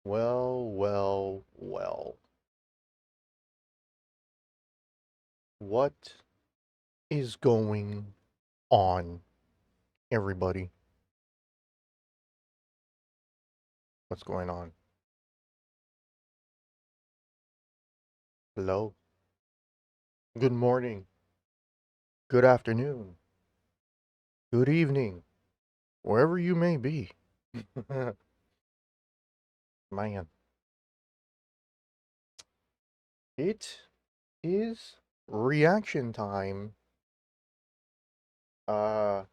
Well, well, well. What is going on, everybody? What's going on? Hello. Good morning. Good afternoon. Good evening. Wherever you may be. Man, it is reaction time. Uh,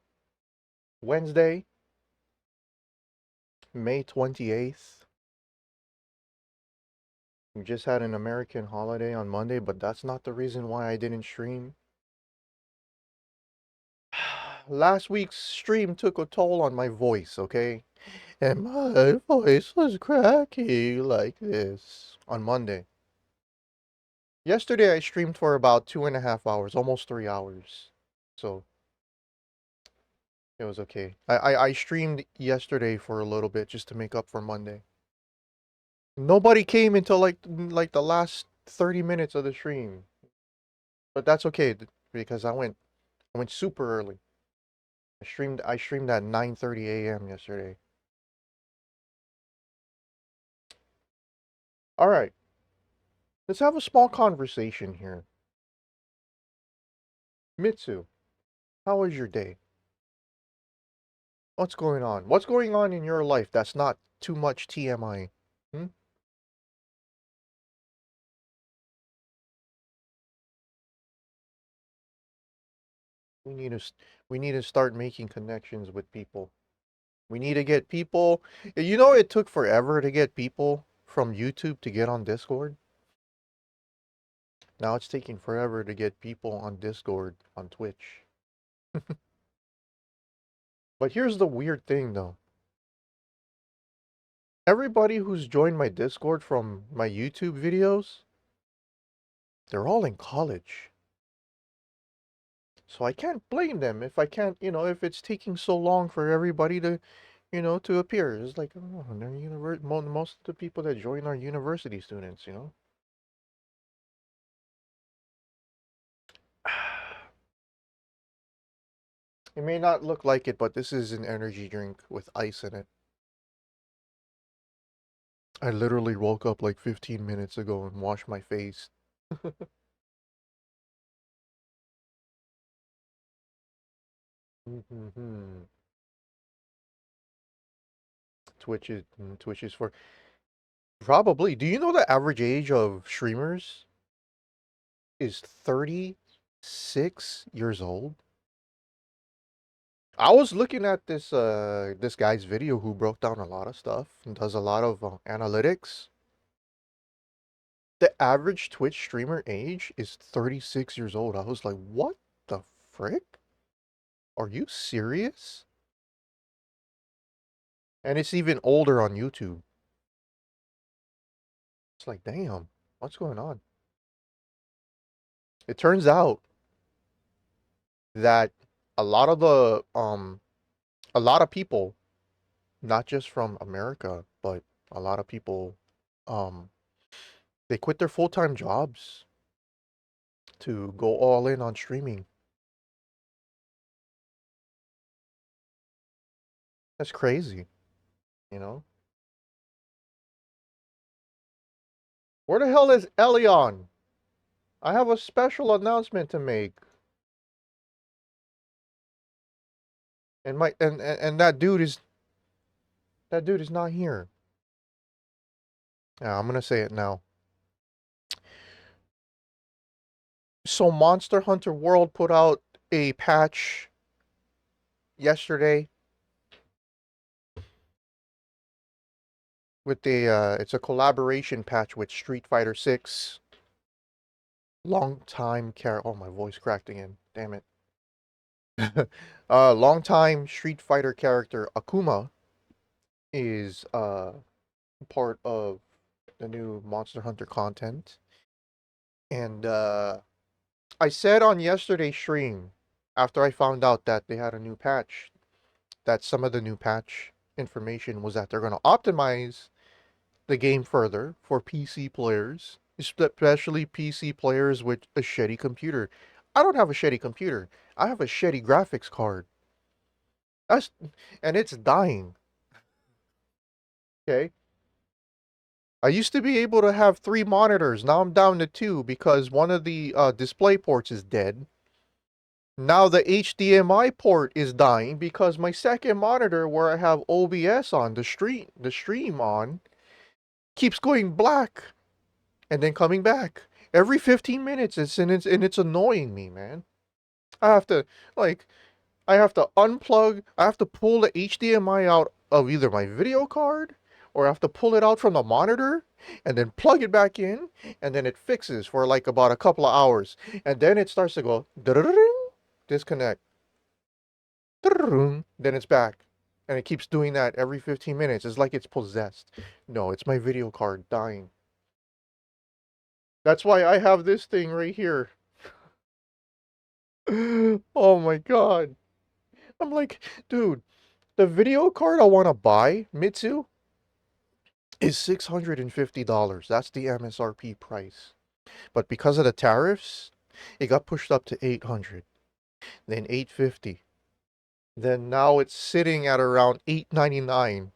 Wednesday, May 28th. We just had an American holiday on Monday, but that's not the reason why I didn't stream. Last week's stream took a toll on my voice, okay? And my voice was cracking like this on Monday. Yesterday I streamed for about 2.5 hours, almost 3 hours. So it was okay. I streamed yesterday for a little bit just to make up for Monday. Nobody came until like the last 30 minutes of the stream. But that's okay because I went super early. I streamed at 9:30 a.m. yesterday. All right. Let's have a small conversation here. Mitsu, how was your day? What's going on? What's going on in your life that's not too much TMI? Hmm? We need to we need to start making connections with people. We need to get people. You know, it took forever to get people from YouTube to get on Discord. Now it's taking forever to get people on Discord on Twitch. But here's the weird thing though. Everybody who's joined my Discord from my YouTube videos, they're all in college. So I can't blame them if I can't, if it's taking so long for everybody to appear. It's like, oh, they're most of the people that join are university students. It may not look like it, but this is an energy drink with ice in it. I literally woke up like 15 minutes ago and washed my face. Mhm. Twitch is for probably. Do you know the average age of streamers is 36 years old? I was looking at this guy's video who broke down a lot of stuff and does a lot of analytics. The average Twitch streamer age is 36 years old. I was like, what the frick? Are you serious? And it's even older on YouTube. It's like, damn, what's going on? It turns out that a lot of the a lot of people, not just from America, but a lot of people um they quit their full-time jobs to go all in on streaming. That's crazy, you know? Where the hell is Elion? I have a special announcement to make. And that dude is not here. Yeah, I'm gonna say it now. So Monster Hunter World put out a patch yesterday with it's a collaboration patch with Street Fighter 6. Long time oh, my voice cracked again. Damn it. Long time Street Fighter character Akuma is part of the new Monster Hunter content. And I said on yesterday's stream, after I found out that they had a new patch, that some of the new patch information was that they're going to optimize the game further for PC players, especially PC players with a shitty computer. I don't have a shitty computer. I have a shitty graphics card. That's and it's dying. Okay. I used to be able to have 3 monitors. Now I'm down to 2 because one of the display ports is dead. Now the HDMI port is dying because my second monitor where I have OBS on, the stream on, keeps going black and then coming back. Every 15 minutes it's annoying me, man. I have to like I have to unplug, I have to pull the HDMI out of either my video card or I have to pull it out from the monitor and then plug it back in and then it fixes for like about a couple of hours and then it starts to go disconnect. Then it's back. And it keeps doing that every 15 minutes. It's like it's possessed. No, it's my video card dying. That's why I have this thing right here. Oh my god. I'm like, dude, the video card I want to buy, Mitsu, is $650. That's the MSRP price. But because of the tariffs, it got pushed up to 800, then 850. Then now it's sitting at around 899.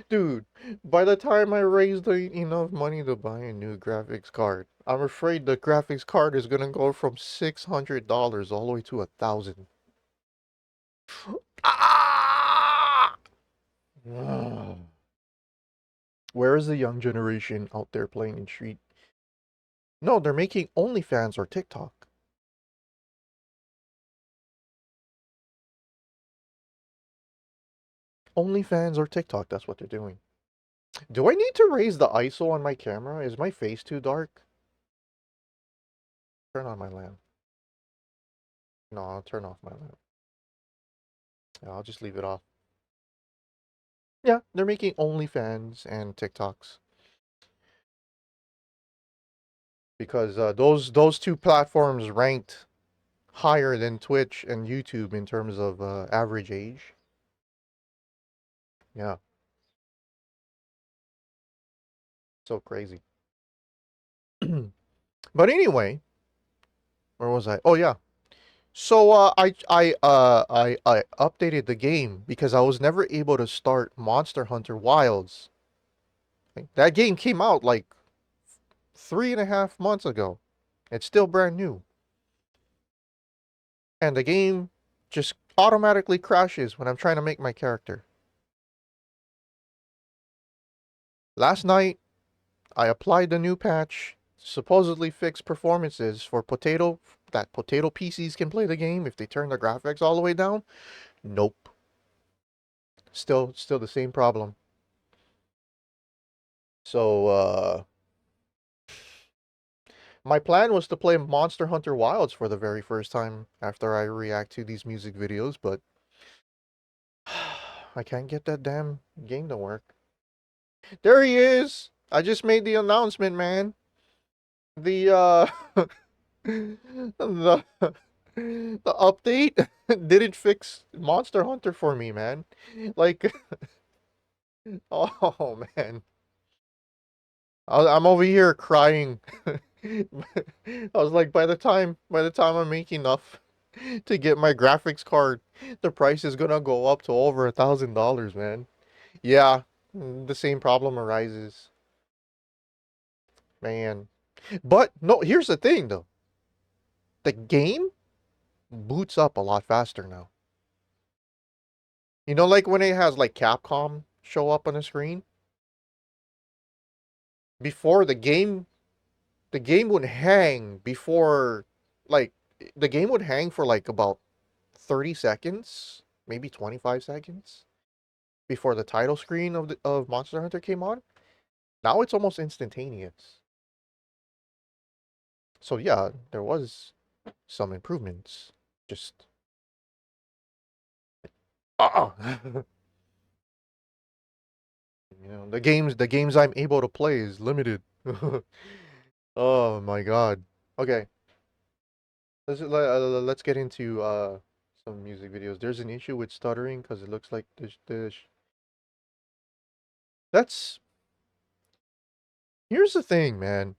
Dude, by the time I raise enough money to buy a new graphics card, I'm afraid the graphics card is gonna go from $600 all the way to 1,000. Ah! Where is the young generation out there playing in street? No, they're making OnlyFans or TikTok. OnlyFans or TikTok, that's what they're doing. Do I need to raise the ISO on my camera? Is my face too dark? Turn on my lamp. No, I'll turn off my lamp. Yeah, I'll just leave it off. Yeah, they're making OnlyFans and TikToks because those two platforms ranked higher than Twitch and YouTube in terms of average age. Yeah, so crazy. But anyway, where was I? Oh yeah. So I updated the game because I was never able to start Monster Hunter Wilds. That game came out like 3.5 months ago. It's still brand new. And the game just automatically crashes when I'm trying to make my character. Last night, I applied the new patch, supposedly fixed performances for potato PCs can play the game if they turn the graphics all the way down. Nope. Still the same problem. So, my plan was to play Monster Hunter Wilds for the very first time after I react to these music videos, but I can't get that damn game to work. There he is! I just made the announcement, man. The the the update didn't fix Monster Hunter for me, man. Like, oh man, I'm over here crying. I was like, by the time I make enough to get my graphics card, the price is gonna go up to over $1,000, man. Yeah, the same problem arises, man. But no, here's the thing though. The game boots up a lot faster now. You know, like when it has like Capcom show up on the screen? Before the game would hang before like the game would hang for like about 30 seconds, maybe 25 seconds before the title screen of Monster Hunter came on. Now it's almost instantaneous. So yeah, there was some improvements. Just uh the games I'm able to play is limited. Oh my god. Okay, let's get into some music videos. There's an issue with stuttering because it looks like this. That's Here's the thing, man.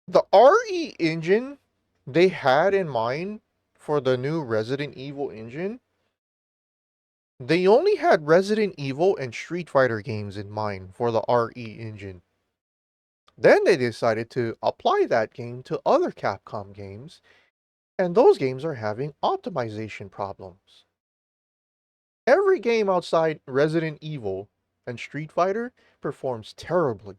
The RE engine they had in mind for the new Resident Evil engine, they only had Resident Evil and Street Fighter games in mind for the RE engine. Then they decided to apply that game to other Capcom games, and those games are having optimization problems. Every game outside Resident Evil and Street Fighter performs terribly.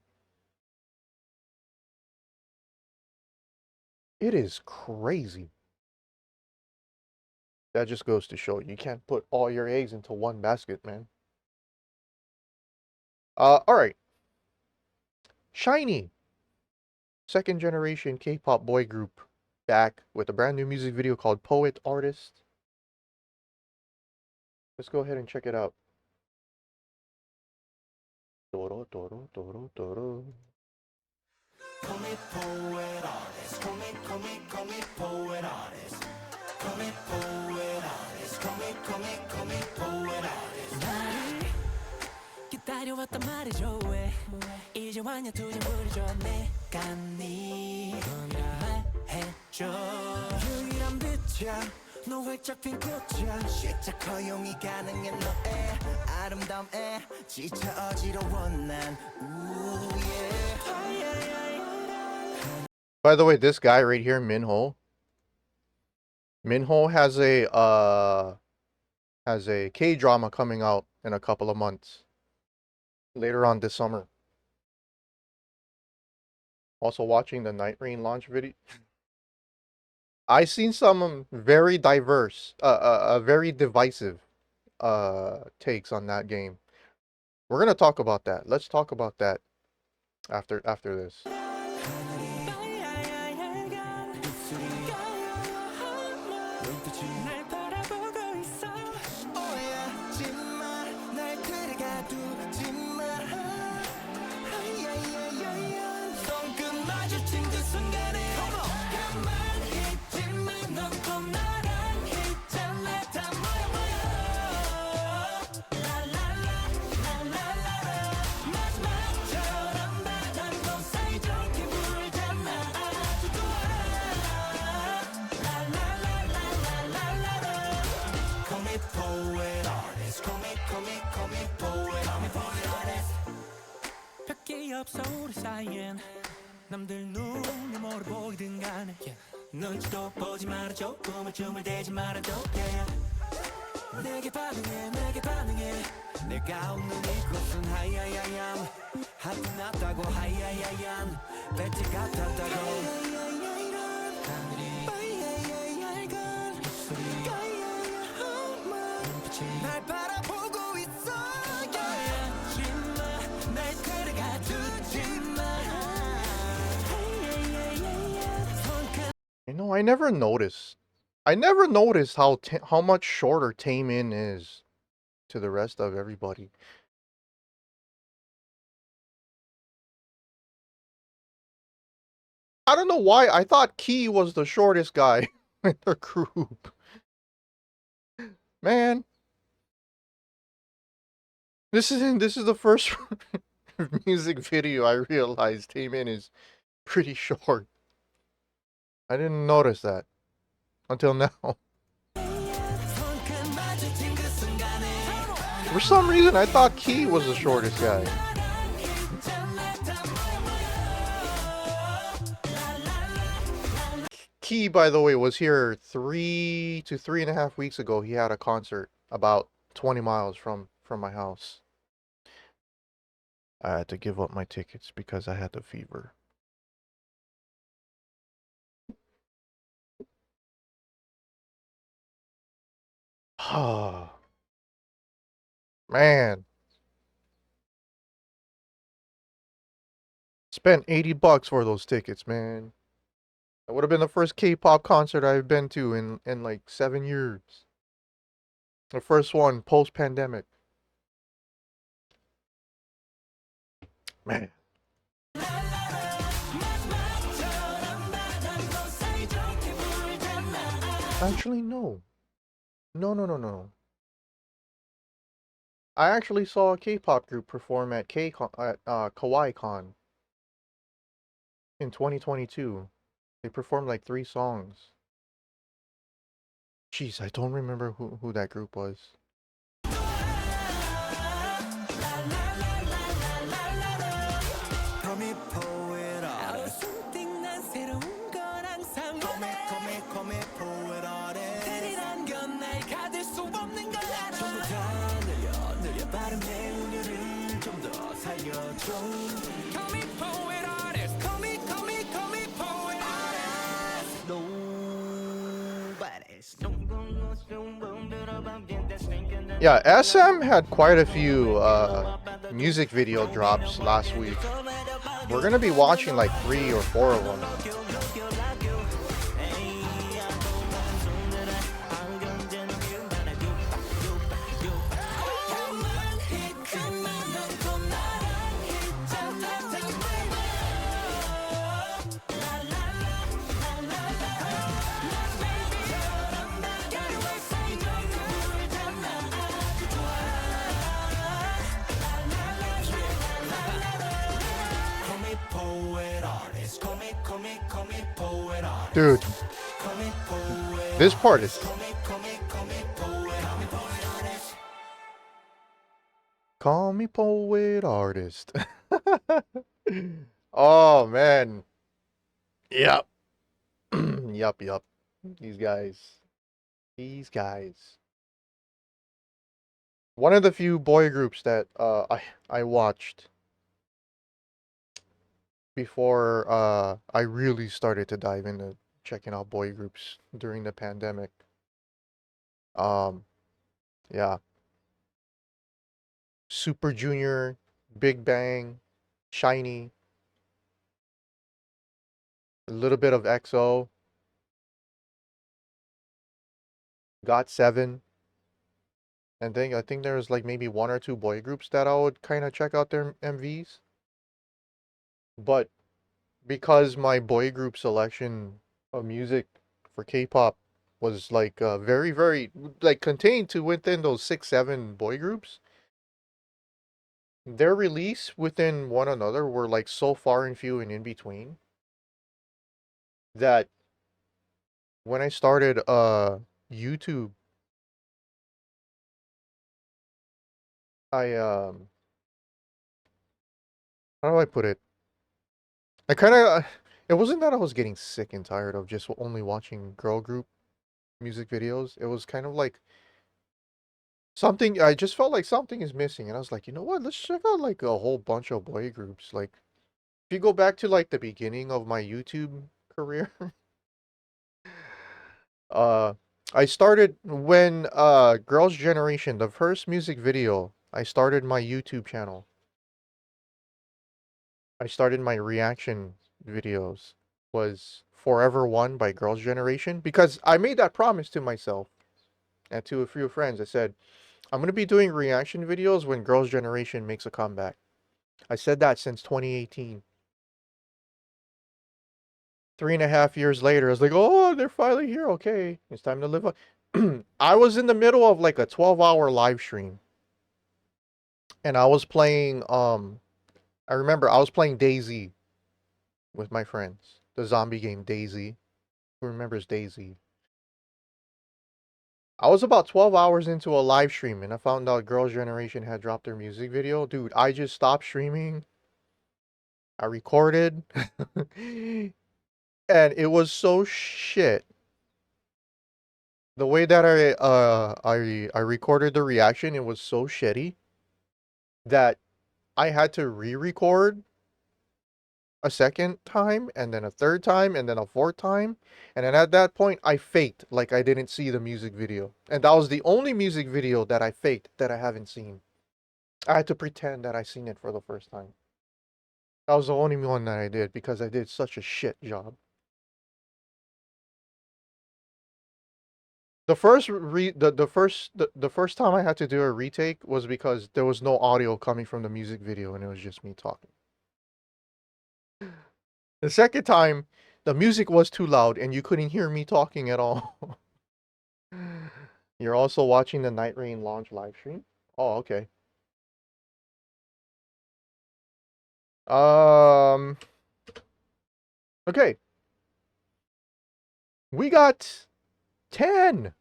It is crazy. That just goes to show you can't put all your eggs into one basket, man. Alright. SHINee, second generation K-pop boy group, back with a brand new music video called Poet Artist. Let's go ahead and check it out. Toro, toro, toro, toro. Call me poet artist, call me poet artist. Call me poet artist, call me poet artist. 나를 기다려왔단 말이죠 왜 이제 완전 투정부리죠 내가 네 말해줘 유일한 빛이야 너 활짝 핀 꽃이야 시작 허용이 가능해 너의 아름다움에 지쳐 어지러워 난 By the way, this guy right here, Minho has a K-drama coming out in a couple of months. Later on this summer. Also watching the Night Rain launch video. I seen some very diverse, very divisive takes on that game. We're gonna talk about that. Let's talk about that after this. 없어 우리 사이엔 남들 눈이 뭐를 보이든 간에 눈치도 보지 말아줘 꿈을 춤을 대지 말아줘 내게 반응해 내가 없는 이곳은 하야야얌 하트 났다고 하야야얌 배지 같았다고 하늘이 입술이 날 바라보고 있어 날 데려가 You know, I never noticed how much shorter Taemin is to the rest of everybody. I don't know why I thought Key was the shortest guy in the group. Man, this is the first music video I realized Taemin is pretty short. I didn't notice that until now. For some reason, I thought Key was the shortest guy. Key, by the way, was here 3 to 3.5 weeks ago. He had a concert about 20 miles from my house. I had to give up my tickets because I had the fever. Man. Spent $80 for those tickets, man. That would have been the first K-pop concert I've been to in like 7 years. The first one post-pandemic. Man. Actually, no. No. I actually saw a K-pop group perform at KawaiiCon in 2022. They performed like 3 songs. Jeez, I don't remember who that group was. Yeah, SM had quite a few music video drops last week. We're gonna be watching like 3 or 4 of them. Dude, this part is... Call me poet artist. Oh, man. Yep. Yup. These guys. One of the few boy groups that I watched before I really started to dive into checking out boy groups during the pandemic. Yeah. Super Junior, Big Bang, SHINee, a little bit of EXO, GOT7, and I think there was like maybe 1 or 2 boy groups that I would kind of check out their MVs. But because my boy group selection of music for K-pop was like very, very like contained to within those 6, 7 boy groups, their release within one another were like so far and few and in between that when I started YouTube, I how do I put it? I kind of it wasn't that I was getting sick and tired of just only watching girl group music videos. It was kind of like something I just felt like something is missing, and I was like, you know what? Let's check out like a whole bunch of boy groups. Like if you go back to like the beginning of my YouTube career, uh I started when Girls' Generation, the first music video, I started my YouTube channel. I started my reaction videos was Forever One by Girls' Generation because I made that promise to myself and to a few friends. I said, I'm going to be doing reaction videos when Girls' Generation makes a comeback. I said that since 2018. 3.5 years later, I was like, oh, they're finally here. Okay, it's time to live up. I was in the middle of like a 12-hour live stream and I was playing, I remember I was playing DayZ with my friends. The zombie game DayZ. Who remembers DayZ? I was about 12 hours into a live stream and I found out Girls' Generation had dropped their music video. Dude, I just stopped streaming. I recorded. And it was so shit. The way that I recorded the reaction, it was so shitty that I had to re-record a second time and then a third time and then a fourth time, and then at that point I faked like I didn't see the music video, and that was the only music video that I faked that I haven't seen. I had to pretend that I seen it for the first time. That was the only one that I did because I did such a shit job. The first time I had to do a retake was because there was no audio coming from the music video and it was just me talking. The second time, the music was too loud and you couldn't hear me talking at all. You're also watching the Night Rain launch live stream? Oh, okay. Um. Okay. We got 10.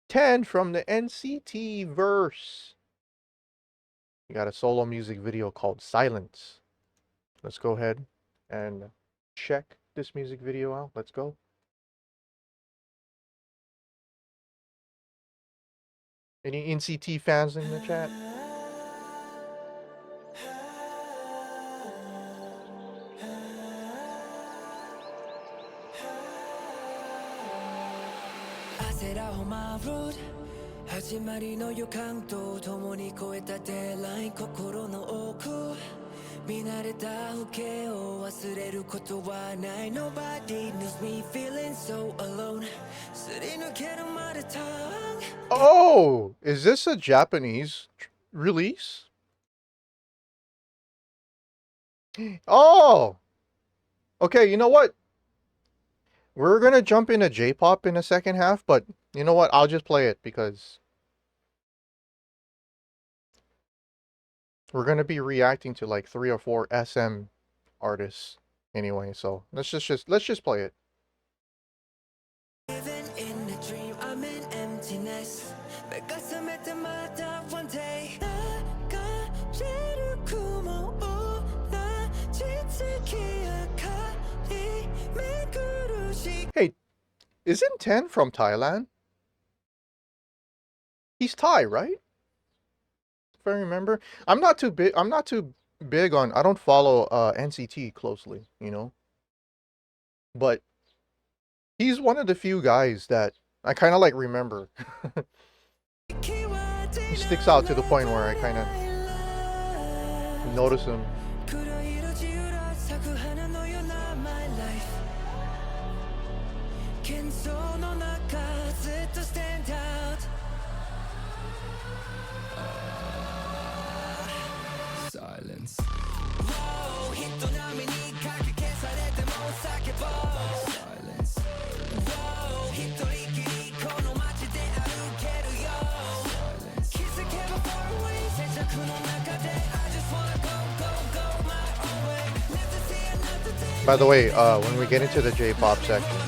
10 from the NCT verse. We got a solo music video called Silence. Let's go ahead and check this music video out. Let's go. Any NCT fans in the chat? Nobody knows me feeling so alone. Oh, is this a Japanese release? Oh, okay. You know what? We're gonna jump into J-pop in the second half, but you know what? I'll just play it because we're gonna be reacting to like 3 or 4 SM artists anyway. So let's just play it. Living in a dream, I'm in emptiness. 가슴에 때마다 one day 나가지를 구모오나 짓을 기억하니 매그루시. Hey, isn't 10 from Thailand? He's Thai, right? If I remember. I'm not too big on, I don't follow NCT closely, you know. But he's one of the few guys that I kind of like remember. He sticks out to the point where I kind of notice him. Silence. By the way, when we get into the J-pop section,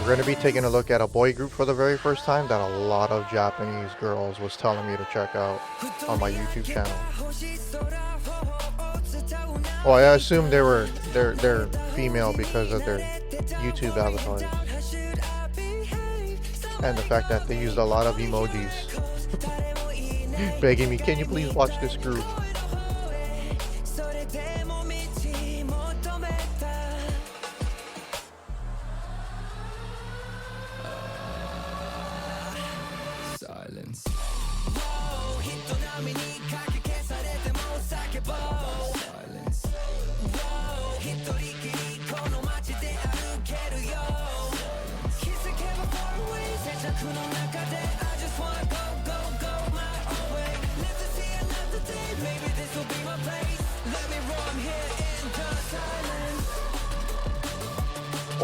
we're going to be taking a look at a boy group for the very first time that a lot of Japanese girls was telling me to check out on my YouTube channel. Well, I assume they're female because of their YouTube avatars. And the fact that they used a lot of emojis. Begging me, can you please watch this group? Silence.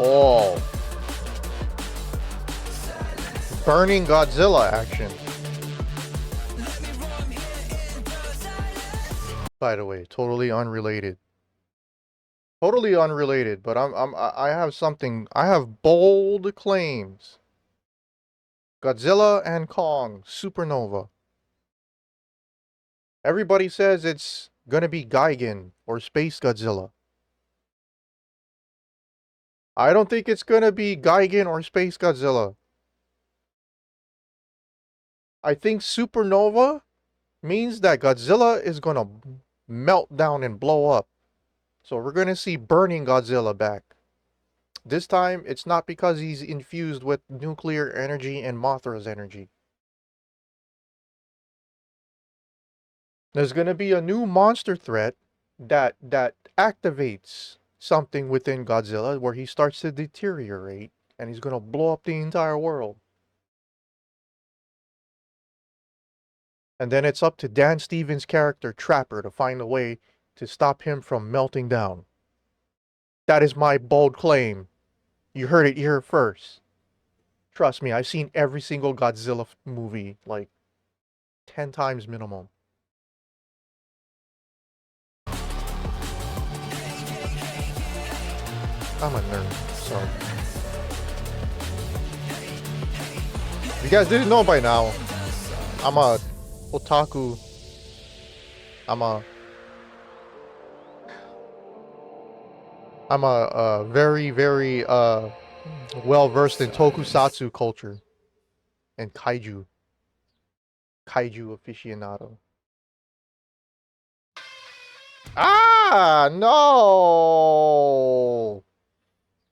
Oh. Burning Godzilla action. By the way, totally unrelated. Totally unrelated, but I have bold claims. Godzilla and Kong, Supernova. Everybody says it's gonna be Gigan or Space Godzilla. I don't think it's gonna be Gigan or Space Godzilla. I think Supernova means that Godzilla is gonna melt down and blow up. So we're gonna see Burning Godzilla back. This time, it's not because he's infused with nuclear energy and Mothra's energy. There's gonna be a new monster threat that activates something within Godzilla where he starts to deteriorate and he's gonna blow up the entire world. And then it's up to Dan Stevens' character Trapper to find a way to stop him from melting down. That is my bold claim. You heard it here first. Trust me, I've seen every single Godzilla movie like 10 times minimum. I'm a nerd, so. If you guys didn't know by now, I'm a otaku. I'm a very, very well versed in tokusatsu culture and kaiju aficionado. Ah, no!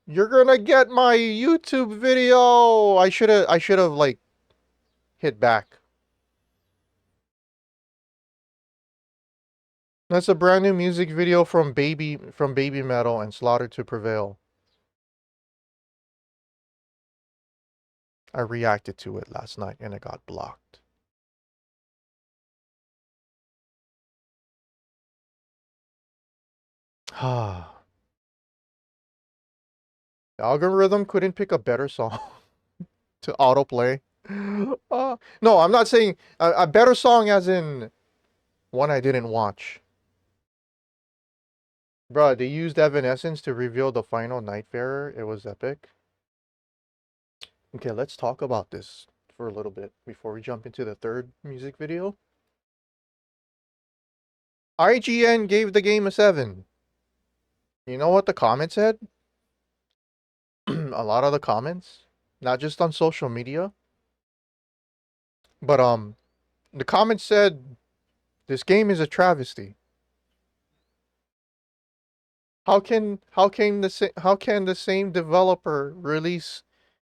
You're gonna get my YouTube video. I should have like hit back. That's a brand new music video from Baby Metal and Slaughter to Prevail. I reacted to it last night and it got blocked. Ah. The algorithm couldn't pick a better song to autoplay. No, I'm not saying a better song as in one I didn't watch. Bruh, they used Evanescence to reveal the final Nightfarer. It was epic. Okay, let's talk about this for a little bit before we jump into the third music video. IGN gave the game a 7. You know what the comment said? A lot of the comments, not just on social media, but the comments said this game is a travesty. How can the same developer release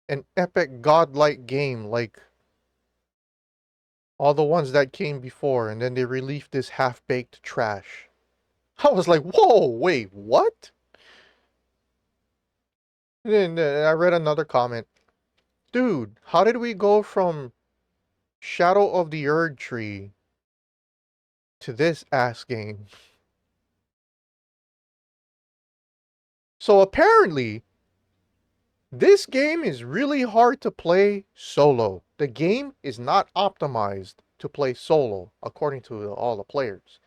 an epic godlike game like all the ones that came before and then they released this half-baked trash? I was like, "Whoa, wait, what?" And then I read another comment. Dude, how did we go from Shadow of the Erd Tree to this ass game? So apparently, this game is really hard to play solo. The game is not optimized to play solo, according to all the players.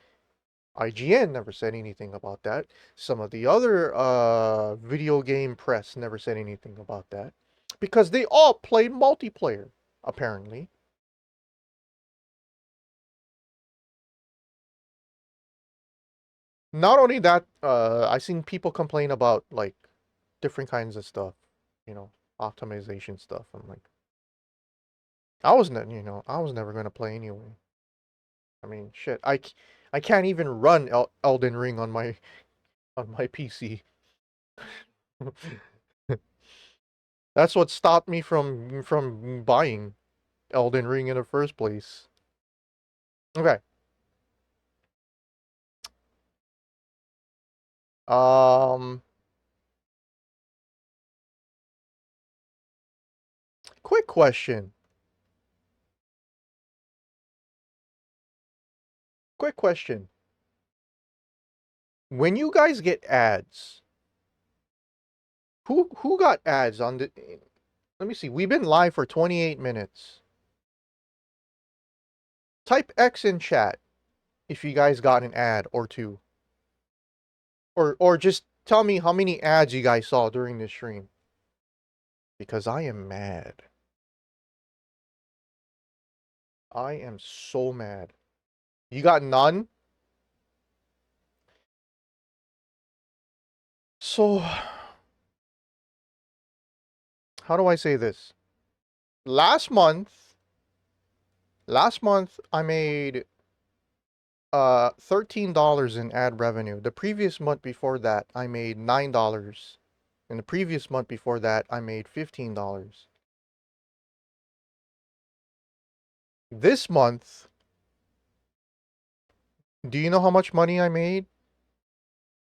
IGN never said anything about that. Some of the other video game press never said anything about that. Because they all play multiplayer, apparently. Not only that, I've seen people complain about, like, different kinds of stuff. You know, optimization stuff. I'm like, I was never gonna play anyway. I mean, shit, I can't even run Elden Ring on my PC. That's what stopped me from buying Elden Ring in the first place. Okay. Um, quick question. Quick question. When you guys get ads, who got ads on the? Let me see. We've been live for 28 minutes. Type X in chat if you guys got an ad or two. Or just tell me how many ads you guys saw during this stream. Because I am mad. I am so mad. You got none? So, how do I say this? Last month, I made $13 in ad revenue. The previous month before that, I made $9. And the previous month before that, I made $15. This month, do you know how much money I made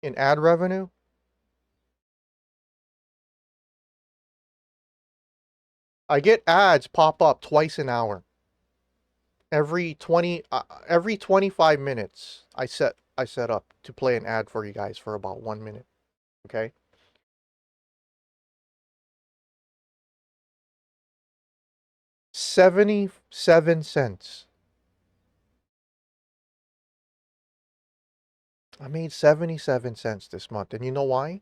in ad revenue? I get ads pop up twice an hour. Every 25 minutes, I set up to play an ad for you guys for about 1 minute. Okay? 77 cents. I made 77 cents this month. And you know why?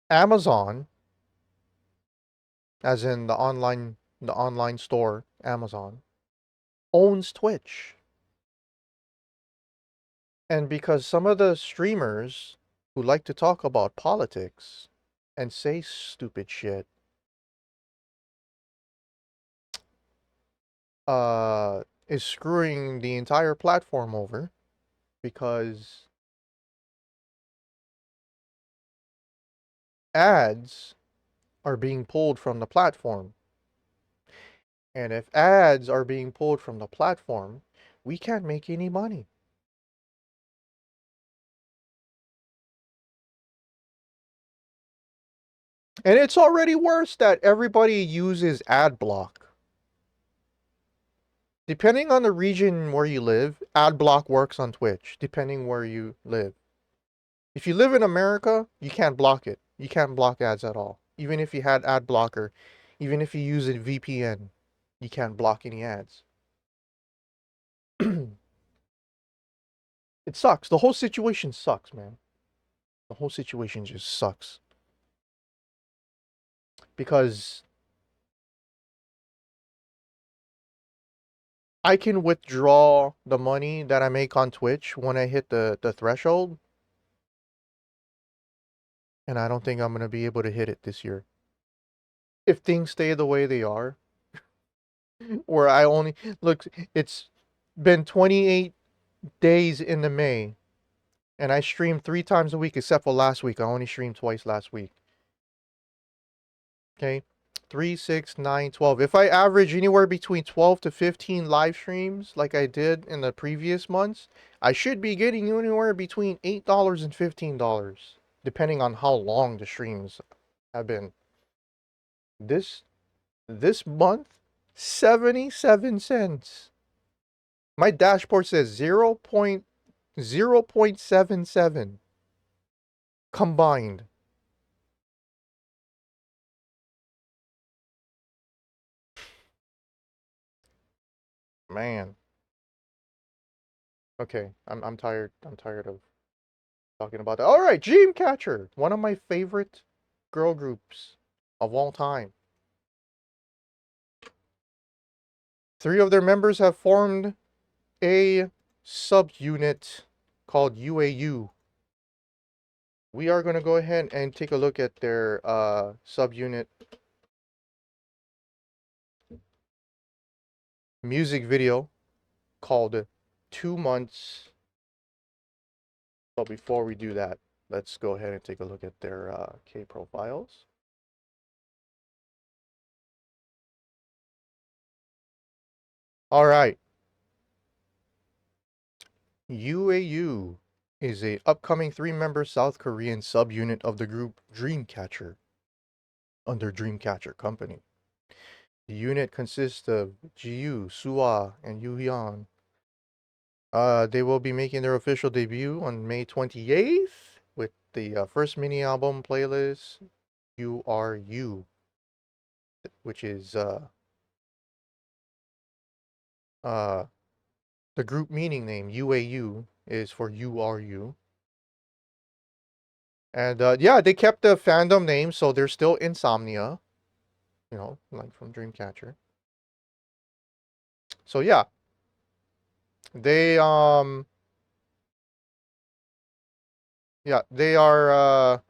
Amazon, as in the online store, Amazon, owns Twitch. And because some of the streamers who like to talk about politics and say stupid shit, is screwing the entire platform over because ads are being pulled from the platform. And if ads are being pulled from the platform, we can't make any money. And it's already worse that everybody uses ad block. Depending on the region where you live, ad block works on Twitch, depending where you live. If you live in America, you can't block it. You can't block ads at all. Even if you had ad blocker, even if you use a VPN, you can't block any ads. It sucks. The whole situation sucks, man. The whole situation just sucks. Because I can withdraw the money that I make on Twitch when I hit the threshold. And I don't think I'm going to be able to hit it this year. If things stay the way they are. Where I only... Look, it's been 28 days into May. And I stream 3 times a week except for last week. I only streamed twice last week. Okay? 3, 6, 9, 12. If I average anywhere between 12 to 15 live streams like I did in the previous months, I should be getting anywhere between $8 and $15, depending on how long the streams have been. This month, 77 cents. My dashboard says 0.77 combined. Man. Okay, I'm tired. I'm tired of talking about that. All right, Dreamcatcher, one of my favorite girl groups of all time. 3 of their members have formed a subunit called UAU. We are going to go ahead and take a look at their subunit music video called 2 Months. But before we do that, let's go ahead and take a look at their K profiles. All right. UAU is a upcoming 3-member South Korean subunit of the group Dreamcatcher under Dreamcatcher Company. The unit consists of Jiyu, Suwa, and Yuhyun. They will be making their official debut on May 28th with the first mini album playlist, You Are You, which is the group meaning name, UAU, is for You Are You. And yeah, they kept the fandom name, so they're still Insomnia, you know, like from Dreamcatcher. So yeah, they they are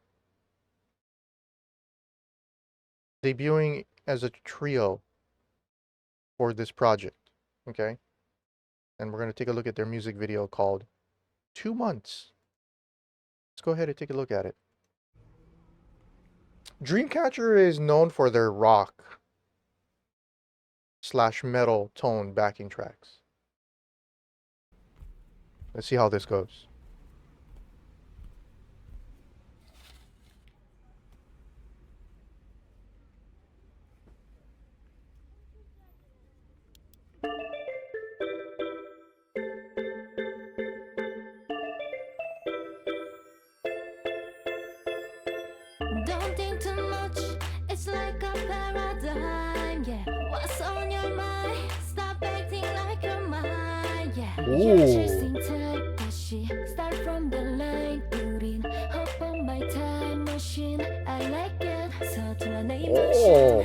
debuting as a trio for this project, okay? And we're going to take a look at their music video called 2 Months. Let's go ahead and take a look at it. Dreamcatcher is known for their rock / metal tone backing tracks. Let's see how this goes. Don't think too much, it's like a paradigm, yeah. What's on your mind? Stop acting like you're mine, yeah. You're chasing time, dashi. Start from the line, 우린 hop on my time machine. I Oh.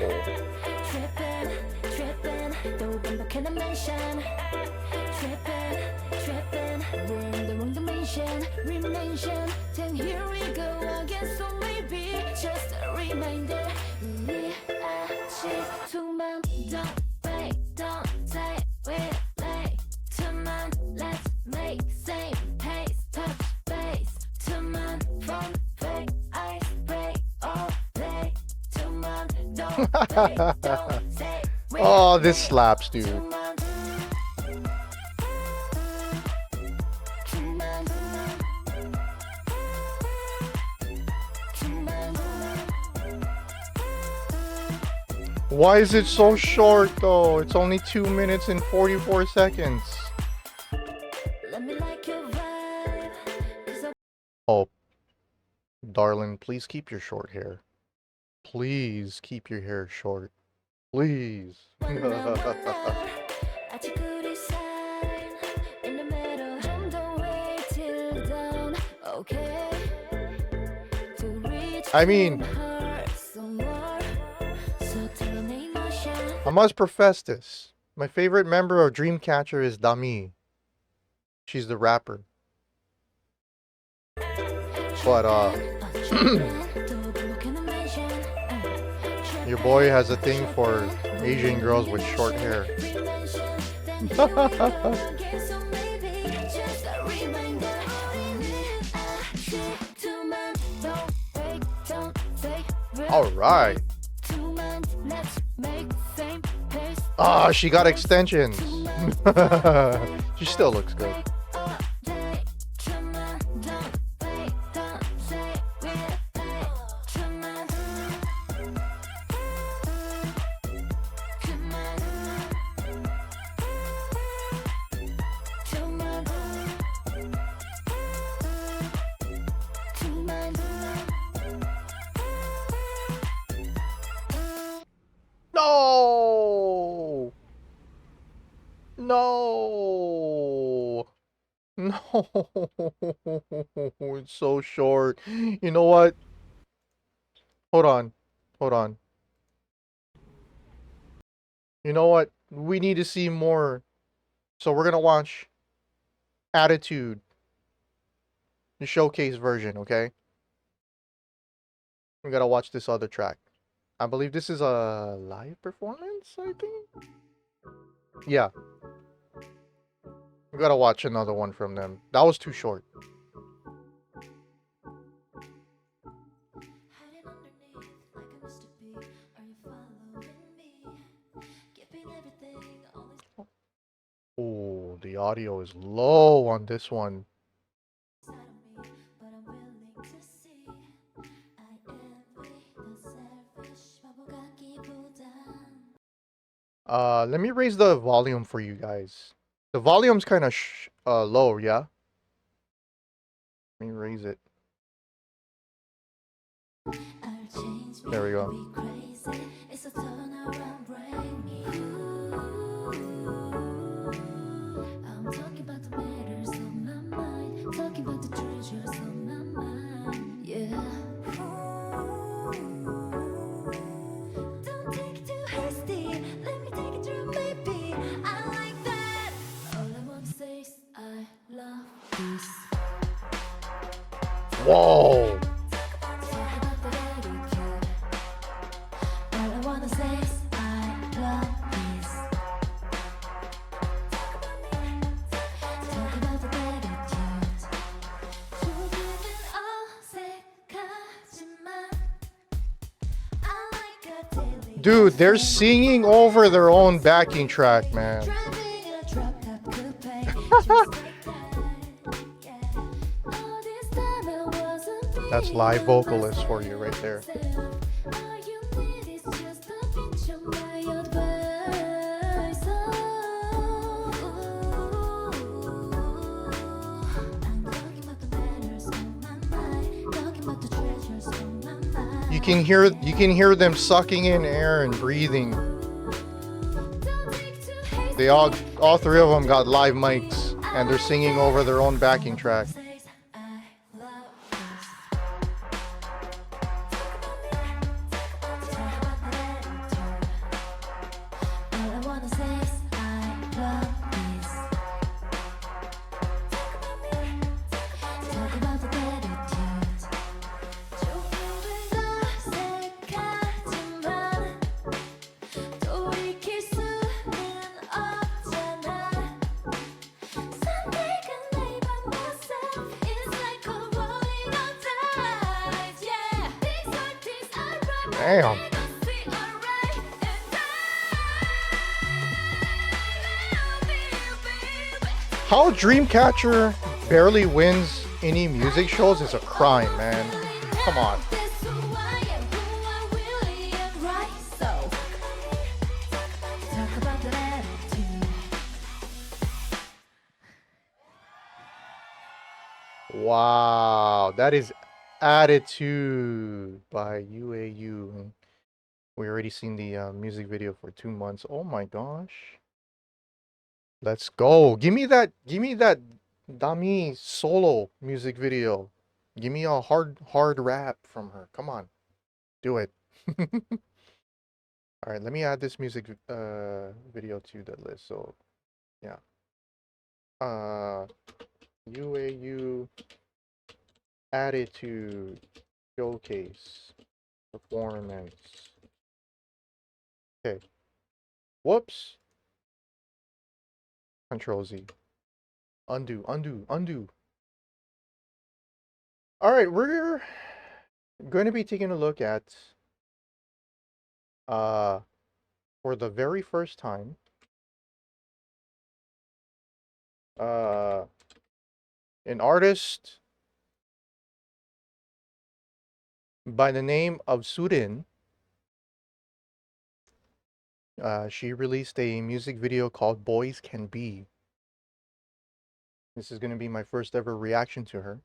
Then here we go again, so maybe just a reminder. 우리 아직 두만 don't wait, don't say we're late. 두만 let's make same pace, touch base. 두만 phone fake, ice break all day. 두만 don't wait, don't say we're Oh, this slaps, dude. Why is it so short though? It's only 2 minutes and 44 seconds. Let me like your vibe. 'Cause I Oh, darling, please keep your short hair. Please keep your hair short. Please. 아직 우리 sign in the middle. 좀 더 wait till dawn. Okay. To reach I mean, her some more. So tell me emotion. I must profess this. My favorite member of Dreamcatcher is Dami. She's the rapper. But your boy has a thing for Asian girls with short hair. All right. Ah, she got extensions. She still looks good. No! No! No! It's so short. You know what? Hold on. Hold on. You know what? We need to see more. So we're gonna watch Attitude, the showcase version, okay? We gotta watch this other track. I believe this is a live performance, I think? Yeah. We gotta watch another one from them. That was too short. Oh, the audio is low on this one. Let me raise the volume for you guys. The volume's kind of low, yeah? Let me raise it. There we go. Whoa! Dude, they're singing over their own backing track, man. That's live vocalist for you right there. You can hear them sucking in air and breathing. They all three of them got live mics and they're singing over their own backing track. Damn. How Dreamcatcher barely wins any music shows is a crime, man. Come on. Wow, that is Attitude by UAU. We already seen the music video for 2 months. Oh my gosh. Let's go. Give me that Dami solo music video. Give me a hard rap from her. Come on. Do it. All right, let me add this music video to the list. So, yeah. UAU Attitude Showcase Performance. Okay. Whoops. Control Z. Undo. All right, we're going to be taking a look at for the very first time an artist by the name of SOORIN. She released a music video called Boys Can Be. This is going to be my first ever reaction to her.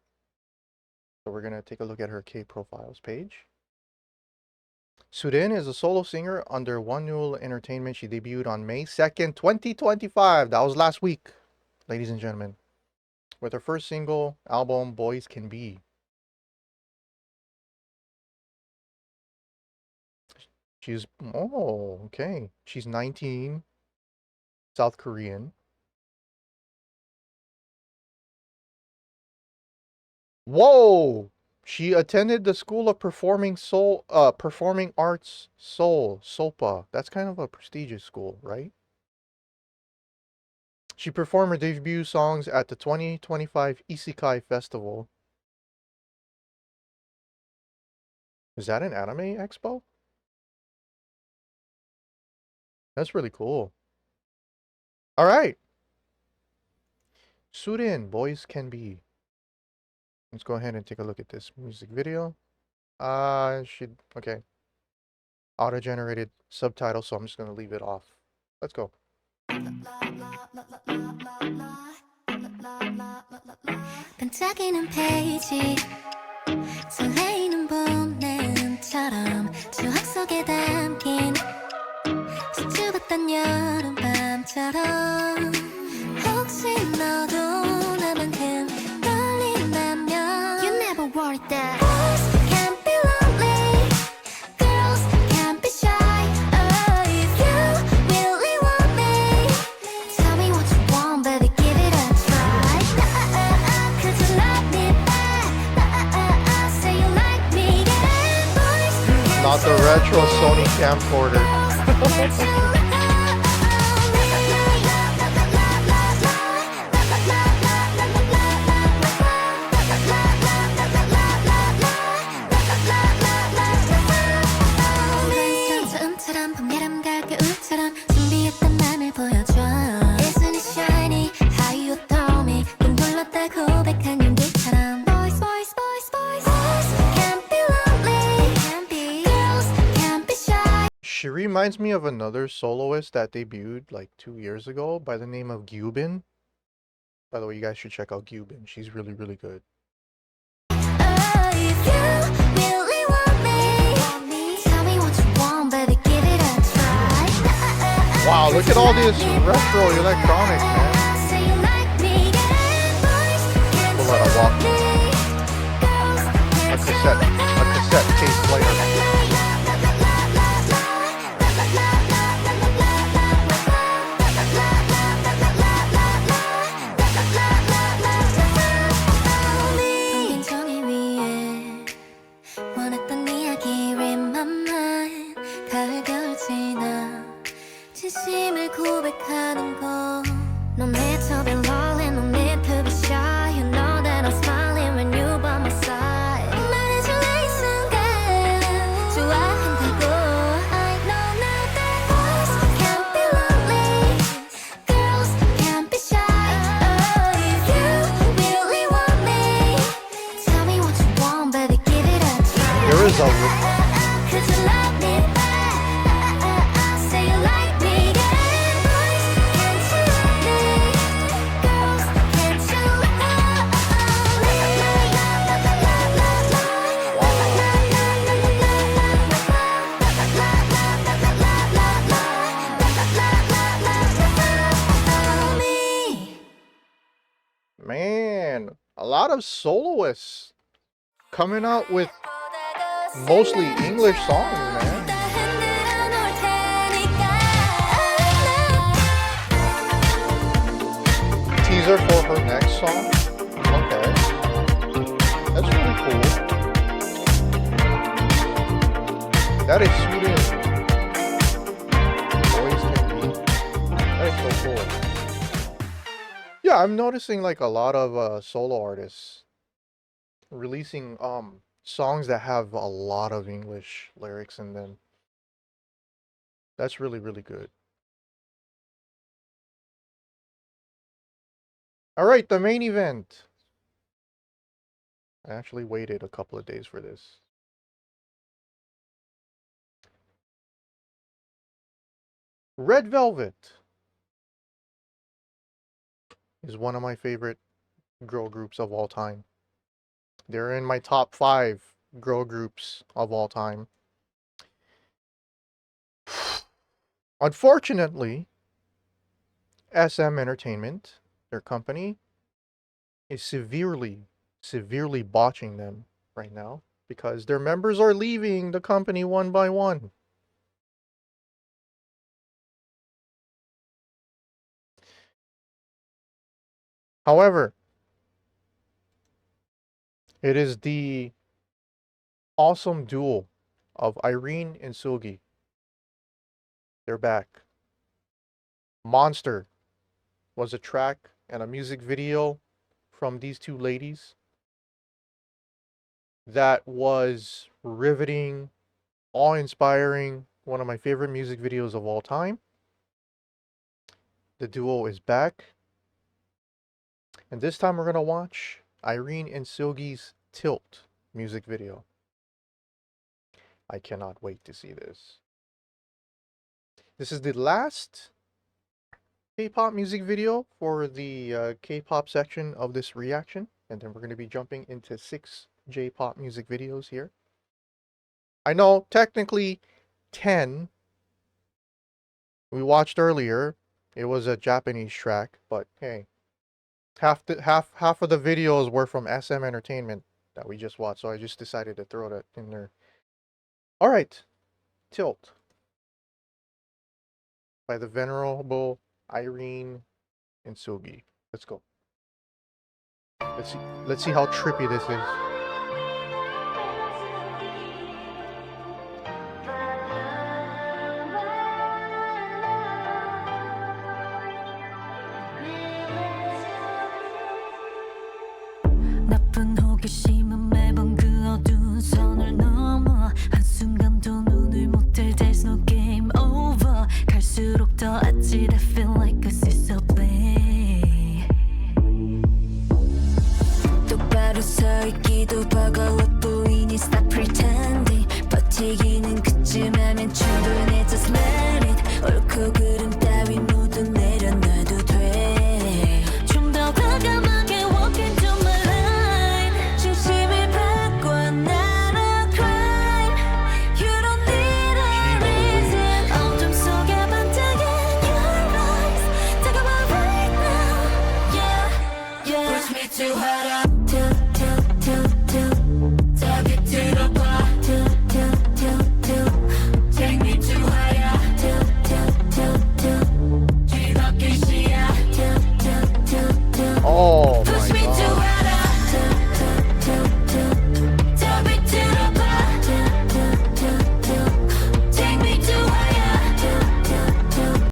So we're going to take a look at her K-Profiles page. SOORIN is a solo singer under One Newell Entertainment. She debuted on May 2nd, 2025. That was last week, ladies and gentlemen, with her first single album, Boys Can Be. She's, oh, okay. She's 19, South Korean. Whoa! She attended the School of Performing Arts Seoul, SOPA. That's kind of a prestigious school, right? She performed her debut songs at the 2025 Isekai Festival. Is that an anime expo? That's really cool. All right. SOORIN, Boys Can Be. Let's go ahead and take a look at this music video. Okay. Auto-generated subtitles, so I'm just going to leave it off. Let's go. 반짝이는 페이지 설레이는 봄내음처럼 추억 속에 담긴 수줍었던 여름밤처럼 혹시 너도 나만큼 떨린다면 You never worry that Boys can't be lonely Girls can't be shy Oh, if you really want me Tell me what you want, baby, give it a try Could you love me back? Say you like me, yeah Boys Not the retro Sony camcorder. 준비했던 맘을 보여줘 Isn't it shiny? How you told me 넌 불렀다 고백한 용기처럼 Boys, boys, boys, boys Boys can't be lonely Can't be Girls can't be shy She reminds me of another soloist that debuted like 2 years ago by the name of Gyubin. By the way, you guys should check out Gyubin. She's really, really good. Oh, if you really want me Tell me what you want, baby, give it a try Wow, look at all this retro electronics, man. Say you like me, yeah Boys can't We'll let her walk. A cassette tape player. 종이 위에 원했던 이야기 read my mind 가을 겨울 지나 진심을 고백하는 곳넌 내 톱에 rolling no need to be shy You know that I'm smiling when you by my side 말해줄래 이 순간 좋아한다고 A lot of soloists coming out with mostly English songs, man. Teaser for her next song. Okay. That's really cool. That is SOORIN. Boys can be. That is so cool. Yeah, I'm noticing like a lot of solo artists releasing songs that have a lot of English lyrics in them. That's really, really good. All right, the main event. I actually waited a couple of days for this. Red Velvet is one of my favorite girl groups of all time. They're in my top 5 girl groups of all time. Unfortunately, SM Entertainment, their company, is severely botching them right now because their members are leaving the company one by one. However, it is the awesome duo of Irene and Seulgi. They're back. Monster was a track and a music video from these two ladies that was riveting, awe-inspiring, one of my favorite music videos of all time. The duo is back. And this time we're going to watch Irene and Seulgi's Tilt music video. I cannot wait to see this. This is the last K-pop music video for the K-pop section of this reaction. And then we're going to be jumping into 6 J-pop music videos here. I know technically 10 we watched earlier. It was a Japanese track, but hey, half of the videos were from SM Entertainment that we just watched, so I just decided to throw that in there. All right, Tilt by the venerable Irene and Seulgi. Let's go. Let's see how trippy this is. 나쁜 호기심은 매번 그 어두운 선을 넘어 한순간도 눈을 못 뜰 There's no game over 갈수록 더 아찔해 Feel like I see so bad 똑바로 서 있기도 버거워 보이니 Stop pretending 버티기는 그쯤 하면 충분해 Just let it 옳고 그름 따위 모두 내려놔도 돼 좀 더 과감하게 walk into my line 중심을 바꿔 not a crime You don't need a reason 어둠 속에 반짝이는 your eyes 다가와 right now Yeah, yeah Push me too hard up Tilt, tilt, tilt, tilt 더 밑으로 봐 Tilt, tilt, tilt, tilt Take me too high up Tilt, tilt, tilt, tilt 뒤덮인 시야 Tilt, tilt, tilt, tilt Oh my Push me too god. hard up Tilt, tilt, tilt, tilt 더 밑으로 봐 Tilt, tilt, tilt, tilt Take me too high up Tilt, tilt, tilt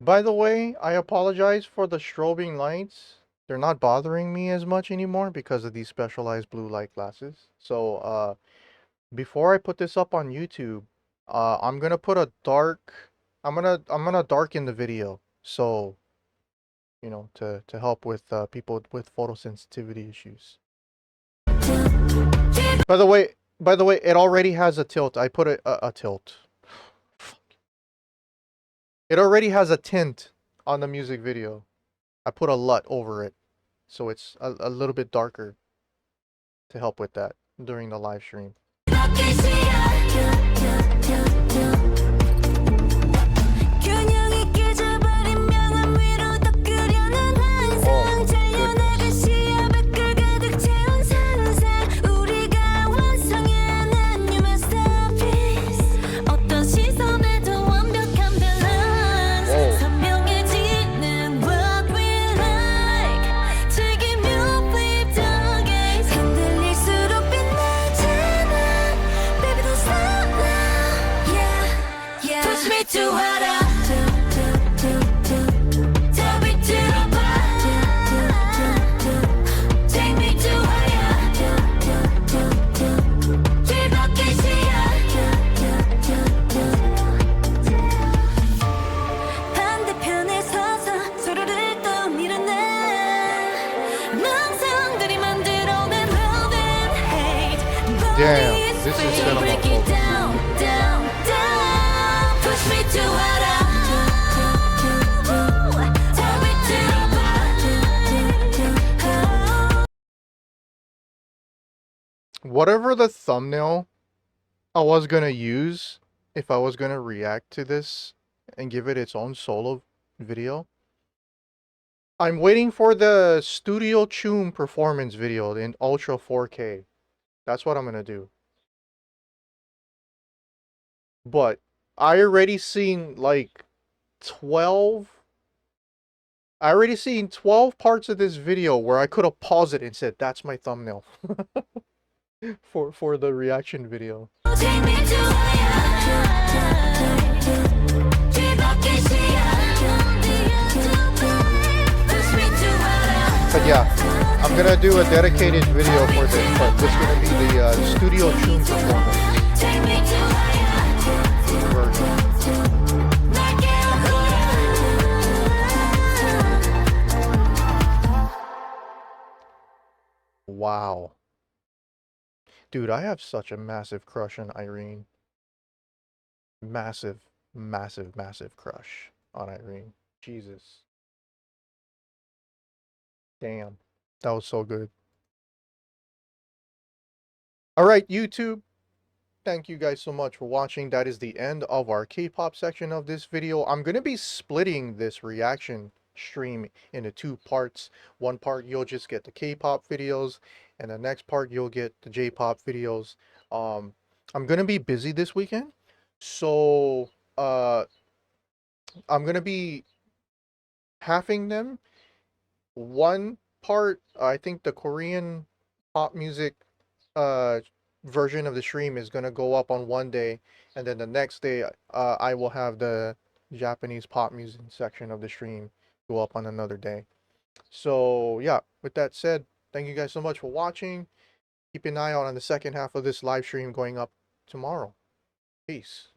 By the way, I apologize for the strobing lights. They're not bothering me as much anymore because of these specialized blue light glasses. So, before I put this up on YouTube, I'm gonna put a dark. I'm gonna darken the video, so you know, to help with people with photosensitivity issues. By the way, it already has a tilt. I put a tilt. It already has a tint on the music video. I put a LUT over it, so it's a little bit darker to help with that during the live stream. 뒤덮인 시야 Tilt, tilt, tilt, tilt 균형 있게 잡아린 명암 위로 더 끄려는 환상 잘려나간 시야 Damn, this is cinema, folks. Whatever the thumbnail I was gonna use, if I was gonna react to this and give it its own solo video, I'm waiting for the Studio Tune performance video in Ultra 4K. That's what I'm gonna do. But I already seen like 12. I already seen 12 parts of this video where I could have paused it and said, "That's my thumbnail." for the reaction video. But yeah, I'm gonna do a dedicated video for this, but this is gonna be the Studio Tune performance version. Wow. Dude, I have such a massive crush on Irene. Massive, massive, massive crush on Irene. Jesus. Damn. That was so good. Alright, YouTube. Thank you guys so much for watching. That is the end of our K-pop section of this video. I'm going to be splitting this reaction stream into 2 parts. One part you'll just get the K-pop videos, and the next part you'll get the J-pop videos. I'm going to be busy this weekend, so I'm going to be halving them. One part, I think the Korean pop music version of the stream is going to go up on one day, and then the next day I will have the Japanese pop music section of the stream go up on another day. So yeah, with that said, thank you guys so much for watching. Keep an eye out on the second half of this live stream going up tomorrow. Peace.